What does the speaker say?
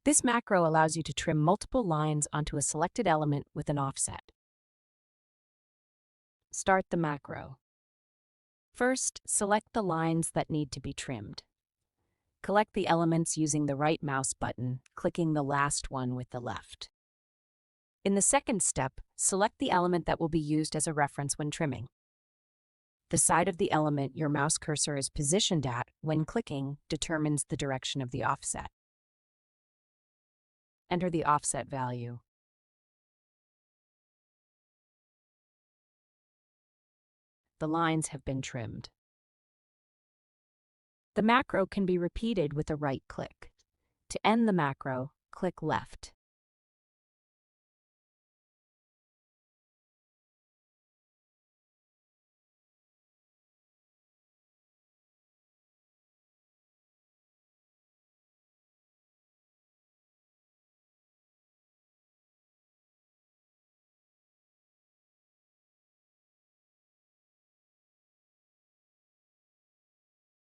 This macro allows you to trim multiple lines onto a selected element with an offset. Start the macro. First, select the lines that need to be trimmed. Collect the elements using the right mouse button, clicking the last one with the left. In the second step, select the element that will be used as a reference when trimming. The side of the element your mouse cursor is positioned at when clicking determines the direction of the offset. Enter the offset value. The lines have been trimmed. The macro can be repeated with a right click. To end the macro, click left.